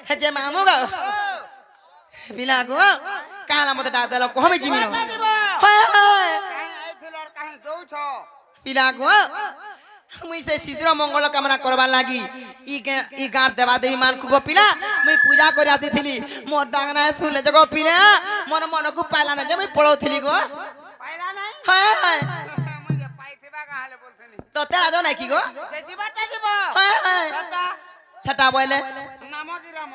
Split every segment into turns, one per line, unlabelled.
हे जे मामू गो पिला गो काला मते डाक देलो को हमें जिमिनो हाय हाय पिला गो मुई से शिशिर मंगल कामना करबा लागी ई गार देवा देवी मान को पिला मुई पूजा कर आसी थिली मोर डांगना सुनले जगो पिला मन मन को पाला न जे मुई पळो थिली गो पाइला नै हाय हाय मुई पाइथिबा काले बोलथनी तो तेरा जो नै की गो जेजिबाटा जीव हाय हाय छटा बोले नाम की राम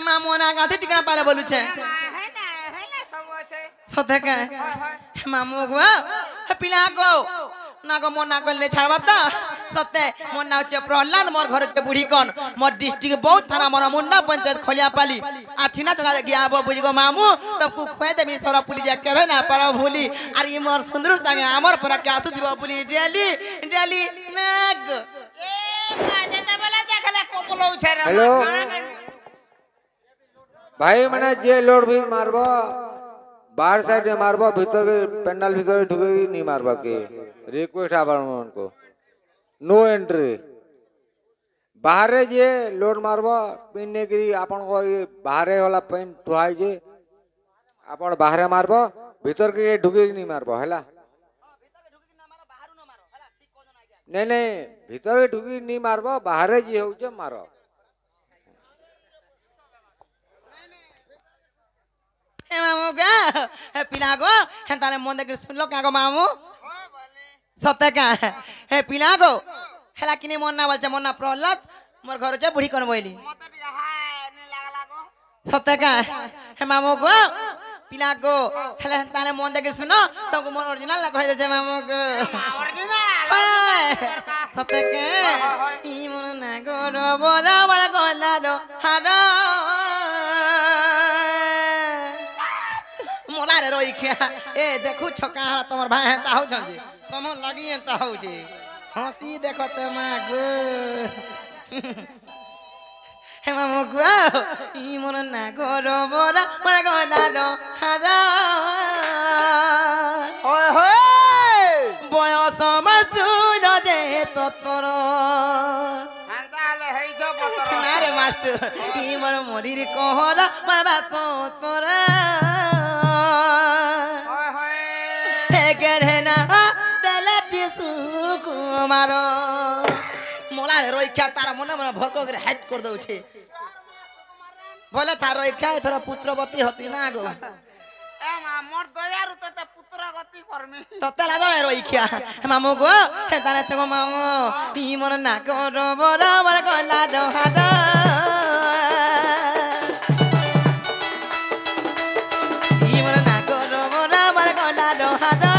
मामू ना गाथे तिकना पाले बोलु छे है ना सब छे सते का मामू गो पिला गो ना गो मोर ना गले छाड़बा त सते मोर नाउ छे प्रहलाद मोर घर छे बुढ़ी कोन मोर डिस्ट्रिक्ट बहुत थाना मोर मुंडा पंचायत खोलिया पाली आछिना चगा गया अब बुढ़ी गो मामू तब को खोए देमी सरा पुली जा केबे ना पर भूली अरे ई मोर सुंदर संगे हमर पर के आसु दिबा पुली डेली डेली नाग ए बाजे त बोला देखले को बोलौ छे रे
हेलो भाई माने जे लोड भी मारबो बाहर साइड में मारबो भीतर पंडाल भीतर ढुके नहीं मारबा के रिक्वेस्ट आबार उनको नो एंट्री बाहर जे लोड मारबो पिन्ने की आपन को बाहर वाला पेन तुहाई जे आपन बाहर मारबो भीतर के ढुके नहीं मारबो हैला नहीं नहीं भीतर के ढुकी नहीं मारबो बाहर जे हो जे मारो
ए मामू का हे पिला गो हेताले मन देख सुनलो का गो मामू सत्य का हे पिला गो हेला किने मन ना बोलछ मन ना प्रहलाद मोर घर जे बुढ़ी कोन बोइली मते हाय ने लागला गो सत्य का हे मामू गो पिला गो हेला हेताले मन देख सुनो तुमको मोर ओरिजिनल कह दे जे मामू गो ओरिजिनल सत्य के ई मन ना गो रोबरा मोर गला रो हारा मोला रे रोई खिया ए देखु छका तमर भाई हेता हो छन जे तम लगी हेता हो जे हंसी देखो त मागो हे मामू गो ई मन ना गरो बोरा मन गला रो हारा होय होय बयस मसुन जे ततर हांताले हेइ जो पतर ना रे मास्टर ई मन मोरी रे कहरा मन बात तोरा मारो मोला रोई क्या तारा मने मने भरको के हाइट कर दउ छे बोले तारो इच्छा थोड़ा पुत्रवती होती ना गो ए मा मोर दया रुते त पुत्रवती करमी तो तला दो रोई क्या मामू गो हे तारे से गो मामू ई मन ना करो बरा मर गला दो हाडा ई मन ना करो बरा मर गला दो हाडा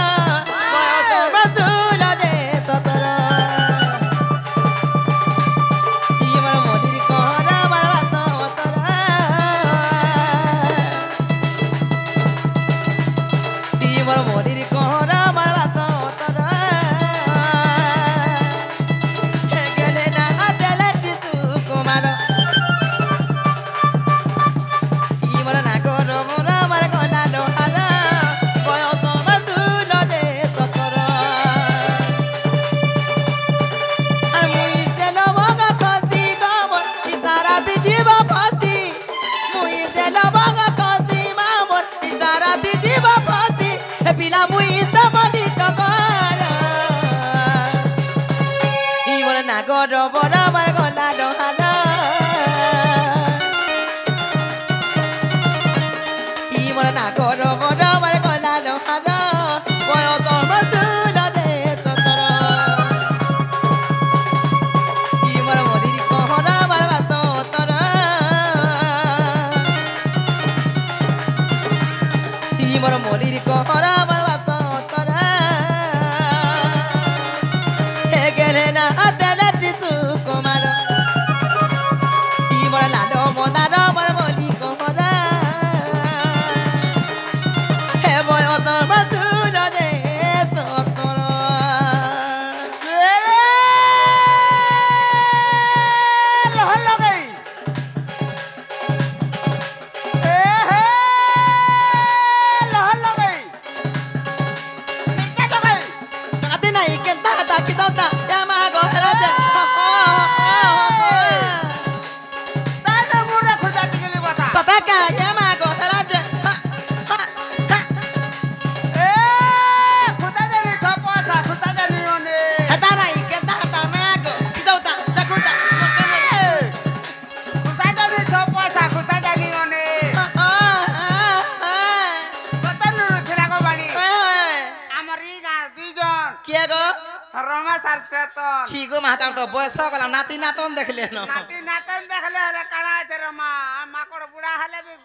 नातन
ठीक महातार तो बयस गला नाती नातन देखले न
नाती नातन देखले हले काला तेरे माँ माकड़ बुढ़ा हले भी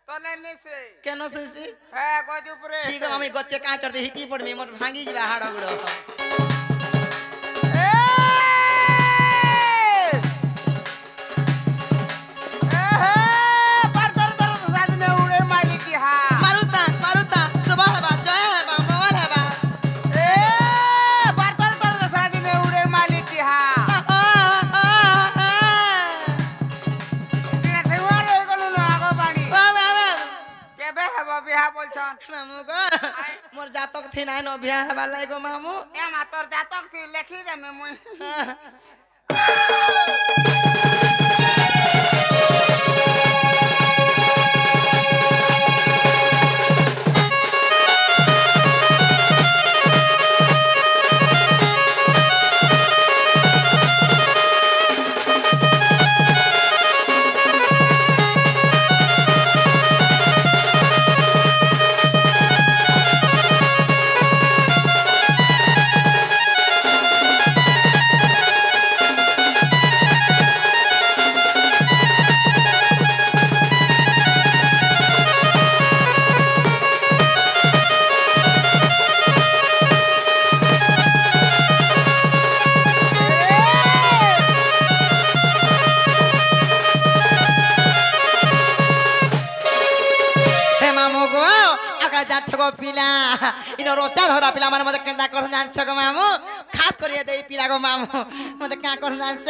तले मिसे
केन सुसी
है गजु पुरे
ठीक मम्मी गत के का चढ़ते हिटी पड़ में मोर भांगी जीवा हाड़ गुड़ो मारुता मारुता सुबह है बा जय है बा मोल है बा मामू को मोर जातक थी ना नो बियाह है वाला को मामू
लेखी दे में मुई छगो पिला इनो रोसा धरा पिला माने मते केंदा कर जान छगो मामू खास करिए दे पिला गो मामू मते का कर जान छ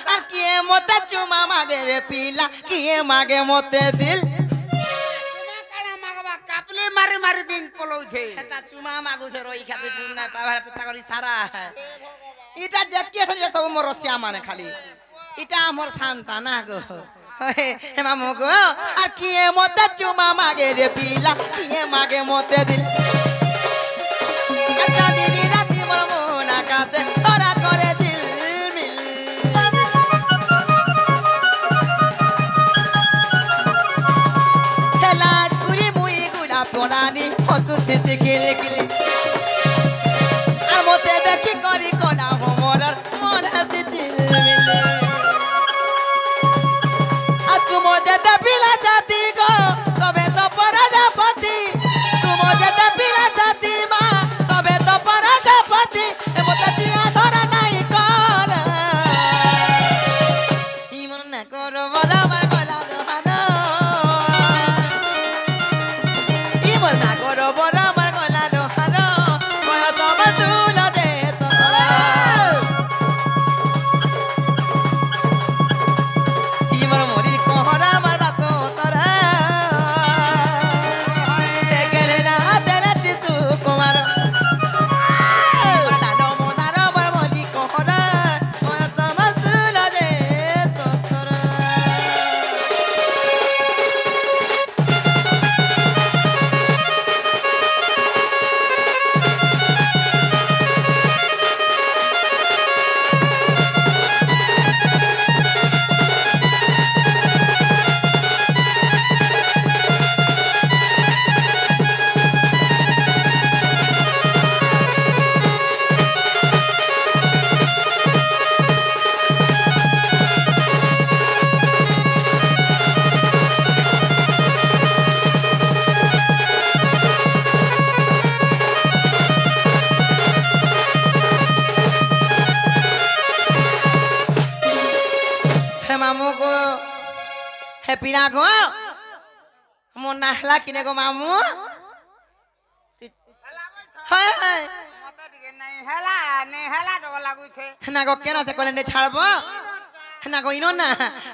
और किए मते चुमा मागे रे पिला किए मागे मते दिल चुमा काना मागबा कापली मारी मारी दिन पलौ छे
एटा चुमा मागु छ रोई खाते चुम ना पावर ता करी सारा इटा जतके छ सब मोर रसिया माने खाली इटा मोर शांता ना गो हे मामू को और किए मते चुमा मागे रे पिला किए मागे मते दिल अच्छा दिनी राती मोर मोना काते तोरा करे झिलमिल हेला गुरी मुई गुला पोनानी हसुथि सिखिल किल और मते देखि करी कोला हो मोरर मन हसि झिलमिल मुझे पिला जाती गो सबे तो प्रजापति तू मुझे पिला जाती माँ सबे तो प्रजापति मुझे जिया धरा नहीं कर मन न करो बराबर गला दोहानो मन न करो बराबर गला दोहानो मैं तो बसूल दे तो मामू को है पीना को मो नाहला किने को मामू हाय हाय
मते दिके नहीं हेला तो लागु छे
ना को केना से कोले ने छाड़बो ना को इनो ना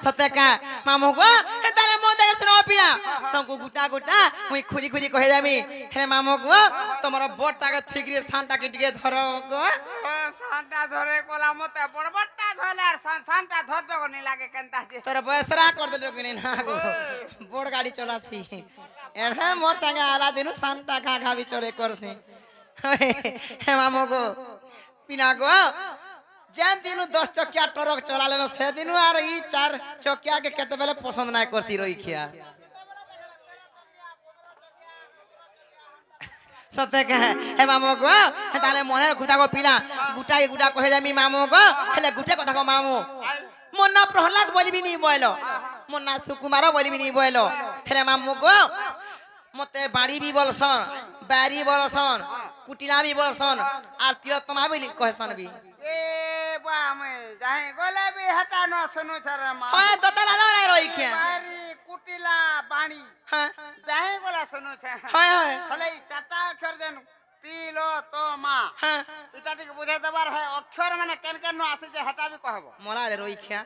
सत्य का मामू को हे ताले मो देख सुनो पीना तुमको गुटा गुटा मुई खुली खुली कहे जामी हे मामू को तमरो बोटा के ठिकरे सांटा के टिके धरो को
सांटा धरे कोला मते बड़बट्टा धले सांटा धर दो नहीं लागे केनता जे
तोर बसरा कर देलो कि ना गो बोड़ गाड़ी चलासी एहे मोर संगे आला दिनु सांटा खा खा भी चोरे करसी हे मामू को पिना को जेन दिनु 10 चकिया ट्रक चला लेनो से दिनु आर ई 4 चकिया के केते बेले पसंद ना करसी रही खिया
सत्य कहे हे मामो गो हे ताले मने खुदा को पिला गुटा कहे जामी मामो गो हेले गुटे कथा को मामो मोना प्रहलाद बोलबी नी बोलो मोना सुकुमार बोलबी नी बोलो हेले मामो गो मते बाड़ी भी बोलसन बारी बोलसन कुटिला भी बोलसन आर तिलोत्तमा बोली कहसन भी
ए बा मैं जाहे गोले भी हटा न सुनु छरे मा
होय तो ता राजा नहीं रोई के
बारी कुटिला बाणी
हां
जाहे गोला सुनु छे
होय होय
खले चाटा अक्षर देनु तिलो तो मा
हां
इटा टिक बुझे दबार है अक्षर माने केन केन नो आसे जे हटा भी कहबो
मोरा रे रोई खिया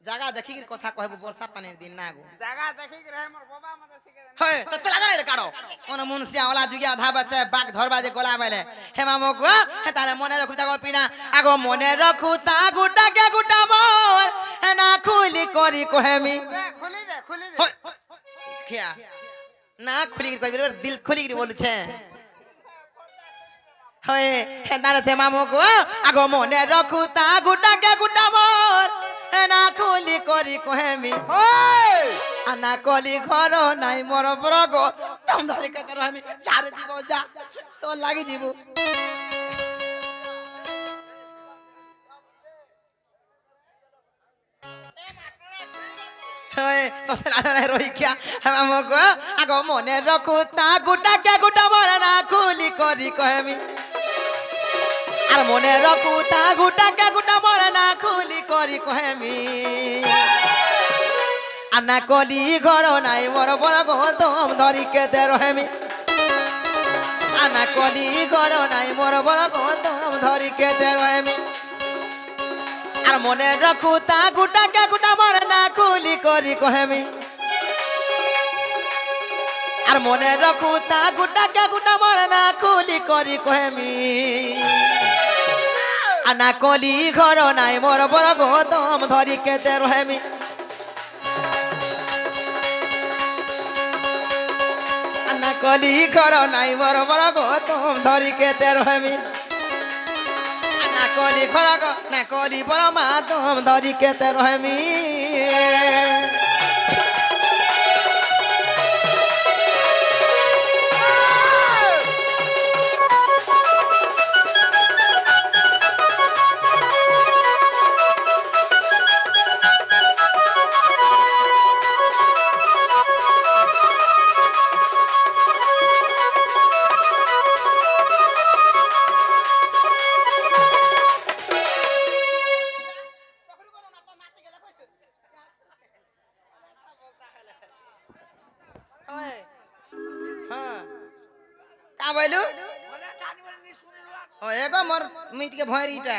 जागा देखि के कथा कहबो वर्षा पानी दिन ना गो
जगह देखि के रहे मोर बाबा मते सिखे
होय तो ता राजा नहीं काढो कोन मुनसिया वाला जुगिया धाबा से बाग धरबा जे गोला बेले हे मामो गो हे ताले मने रखुता को पिना आगो मने रखुता गुटा के गुटा मोर हे ना खुली करी कोहेमी
खुली दे
होय क्या ना खुली करी कहबे दिल खुली के बोलु छे होय हे ताले से मामो गो आगो मने रखुता गुटा के गुटा मोर हे ना खुली करी कोहेमी
होय
आना कली घर नाई मोर बरगो तुम धरे के रहमी चार जीव जा तो लागी जीव होय तो लाना नहीं रोई क्या हम मगो आगो मने रखुता गुटा के गुटा मोर ना खुली करी कहमी आर मने रखुता गुटा के गुटा मोर ना खुली करी कहमी आना कली घर नाई मोर बड़ गौतम धरी के दे रहेमी आना कली घर नाई मोर बड़ गौतम धरी के दे रहेमी आर मने रखुता गुटा के गुटा मोर ना खुली करी कहेमी आर मने रखुता गुटा के गुटा मोर ना खुली करी कहेमी आना कली घर नाई मोर बड़ गौतम धरी के दे रहेमी आना कली घर नाई मोर बड़ गौतम धरी के दे रहेमी ना कली घर ना कली बड़ मातम धरी के दे रहेमी का बोलू हो एगो मोर मीट के भैरीटा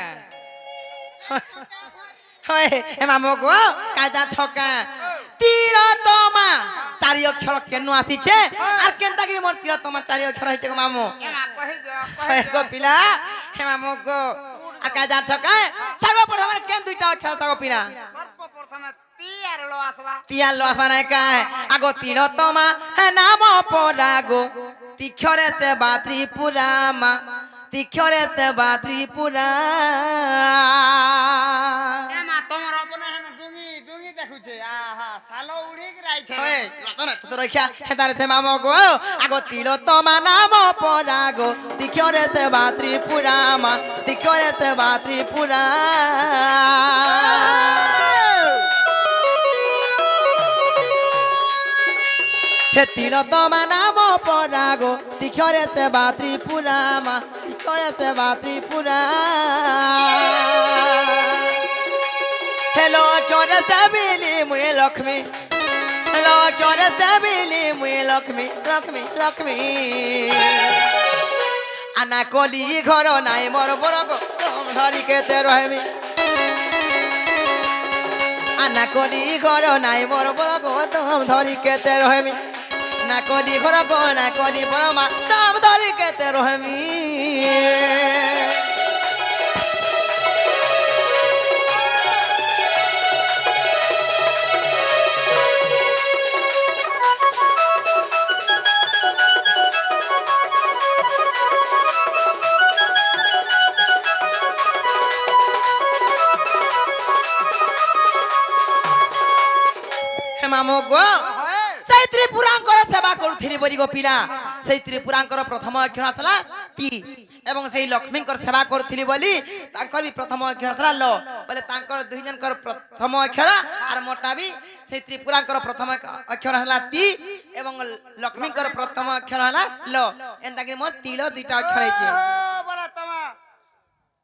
होय हे मामो को काजा छका तीर तमा चारि अक्षर केनु आसी छे आर केनता कि मोर तीर तमा चारि अक्षर है छे मामो
एमा कहि दे
होय गो पिला हे मामो को आ काजा छका सर्वप्रथम केन दुईटा अक्षर सगो पिला
सर्वप्रथम तियार लो आसबा
तियार लो आसबा नै का आगो तीर तमा हे नाम परागो तिखरे से बात्री पुरामा तिखरे से बात्री पुरा
एमा तोमर अपने हेन डुंगी डुंगी देखु छे आहा सालो उड़ी के राई छे
होय लतो न तो रखिया हेदारे से मामो गो आगो तीलो तमा नाम परागो तिखरे से बात्री पुरामा तिखरे से बात्री पुरा हे तीलो तमा नाम परागो तिखरे से बात्री पुरामा तिखरे से बात्री पुरा हेलो क्यों सबीली मुए लक्ष्मी हेलो क्यों सबीली मुए लक्ष्मी लक्ष्मी लक्ष्मी आना कली घर नाई मोर बरगो तुम धरी के ते रहेमी आना कली घर नाई मोर बरगो तुम धरी के ते रहेमी ना कली घर गो ना कली बरमा तुम धरी के ते रहेमी मामो गो चैत्री पुराण कर सेवा करू थिरी बरी गो पिला
সেই ত্রিপুরাঙ্কর প্রথম অক্ষর আসলা তি এবং সেই লক্ষ্মীঙ্কর সেবা করুଥିଲି বলি তাঙ্কর বি প্রথম অক্ষর আসলা ল বলে তাঙ্কর দুই জনকর প্রথম অক্ষর আর মোটা বি সেই ত্রিপুরাঙ্কর প্রথম অক্ষর আসলা তি এবং লক্ষ্মীঙ্কর প্রথম অক্ষর আসলা ল এন্তা কি মোর তিল দুইটা অক্ষর হইছে
বলে তোমা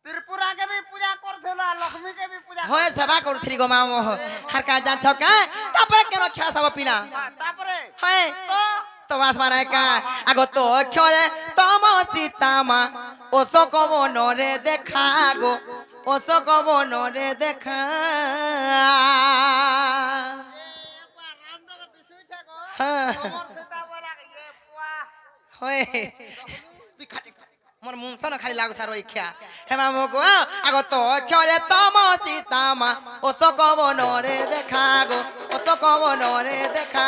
ত্রিপুরা के भी पूजा करथला लक्ष्मी के भी पूजा
হয় সেবা করুଥିଲି গো মা আর কা জানছ কা তারপরে কেন খেলা সব পিলা
তারপরে
হয়
তো
তো আসমানে কা আগো তো অক্ষরে তম সীতামা ও সকব নরে দেখা গো ও সকব নরে দেখা
রামনগর দিছুই থাকো
হ্যাঁ
তোমার সেটা বলা ইয়ে পুয়া
হয় তুই খালি মোর মুনসন খালি লাগুথা রইখ্যা হেমা মগো আগো তো অক্ষরে তম সীতামা ও সকব নরে দেখা গো ও সকব নরে দেখা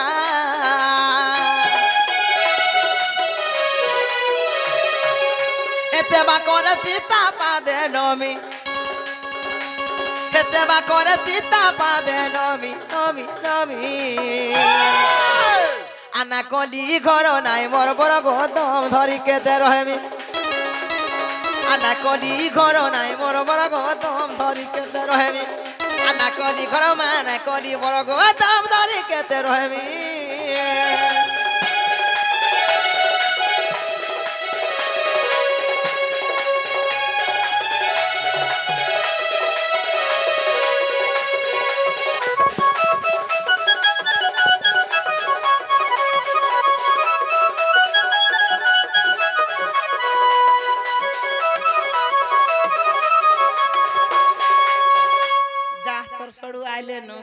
সেবা করে সীতা পাদে নমি সেবা করে সীতা পাদে নমি নমি নমি আনা কলি ঘর নাই মোর বড় গদম ধরি কেতে রহেমি আনা কলি ঘর নাই মোর বড় গদম ধরি কেতে রহেমি আনা কলি ঘর মানে কলি বড় গদম ধরি কেতে রহেমি যা তোর সড়ু আইলে নো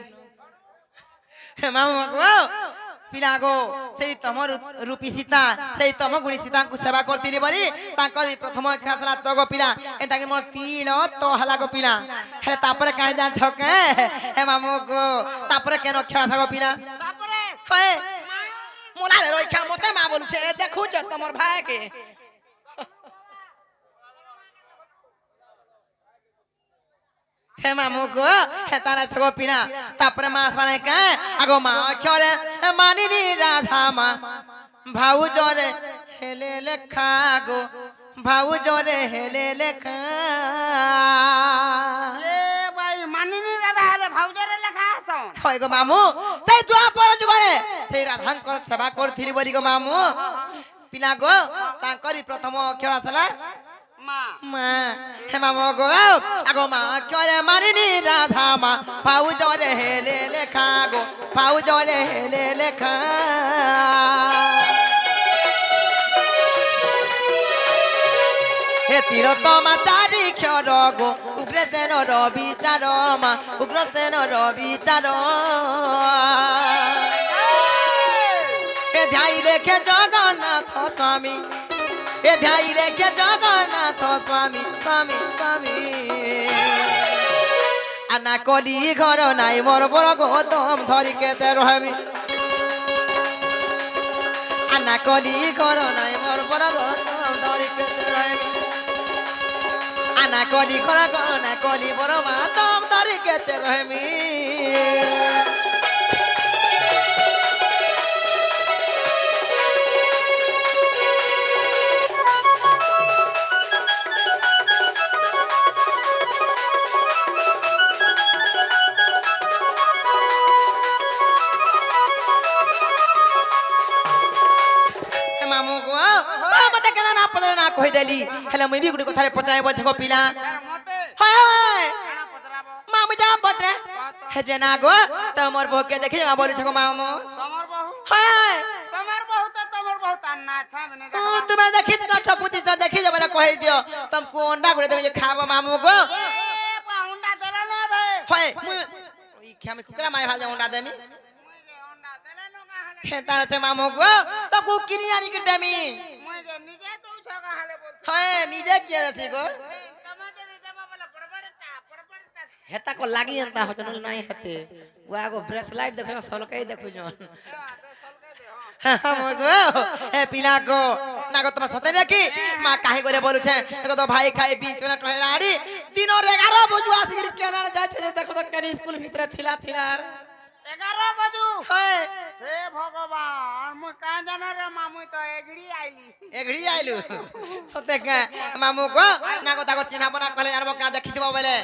মামা গো পিলা গো সেই তমর রূপী সীতা সেই তম গুণী সীতাଙ୍କୁ সেবা করতিলি বলি তাঙ্কর প্রথম খাসলা তো গো পিলা এটাকে মোর তিল তো হলা গো পিলা হেলে তারপরে কাহে জান ছকে হে মামু গো তারপরে কেন খেলা থাকো পিলা
তারপরে
হয় মোলারে রইখা মতে মা বলছে দেখুছ তোমার ভাইকে হে মামু গো হে তারা সগো পিনা তারপরে মাস মানে কে আগো মা অক্ষরে মানিনি রাধা মা ভাউ জরে হেলে লেখা গো ভাউ জরে হেলে লেখা
এ ভাই মানিনি রাধা হলে ভাউজারে লেখা আছো
হয় গো মামু সেই দ্বাপর যুগরে সেই রাধাঙ্কর সেবা করথিলি বলি গো মামু পিলা গো তাঙ্করি প্রথম অক্ষর আসলা
মা
মা হে মামু গো আগো মা অক্ষরে মানিনি রাধা মা ভাউ জরে হেলে লেখা গো ভাউ জরে হেলে লেখা হে তিরতমা চারি ক্ষর গো উগ্রসেন রবি চার মা উগ্রসেন রবি চার হে ধ্যাই লেখে জগন্নাথ স্বামী হে ধ্যাই লেখে জগন্নাথ স্বামী স্বামী স্বামী আনা কলি ঘর নাই মোর বড় গৌতম ধরি কেতে রহমি আনা কলি ঘর নাই মোর বড় গৌতম ধরি কেতে রহমি আনা কলি ঘর না কলি বড় মাতম ধরি কেতে রহমি মামু গো তো মতে কেন না পদরে না কই দেলি হেলে মুই বি গুটি কথারে পচাই বলছ গো পিলা
মতে
হয় হয়
কানা পদরাবো
মামু যা পত্রে হে যে না গো তোমার বউকে দেখি যা বলছ গো মামু
তোমার বহু
হয়
তোমার বহু তার না ছাবনে
তুমি দেখি তো ঠপুতি তো দেখি যা বলে কই দিও তুম কোন্ডা করে দেবে যে খাবো মামু গো
এ পাউন্ডা দেলা না বে
হয় মুই ওই খামি কুকুরা মাই ভাজা ওন্ডা দেমি
মুই যে অন্ডা দেলা না হালে
হে তার সে মামু গো তো কুকিনি আনি কি দেমি
মুই যে নিজে তো ছগা হালে বলছ
হয় নিজে কি আছে গো
তোমাকে দিতে বাবা পড়পড়তা
হেতা को लागी एंता हो जन नहीं हते गुआ को ब्रेसलाइट देखो सलकाई देखो जन हम गो ए पिला को ना को तुम सते देखी मां काहे करे बोलु छे देखो तो भाई खाई बीच में टहराड़ी दिनो रे 11 बजु आसी गिर केना जाय छे देखो तो केनी स्कूल भीतर थिला
11 बजू
है
हे भगवान मुई का जाना रे मामुई तो एगड़ी आइली
एघड़ी आइलु सते के मामू को ना को ताको चिन्हा बना कहले जानबो का देखितबो बेले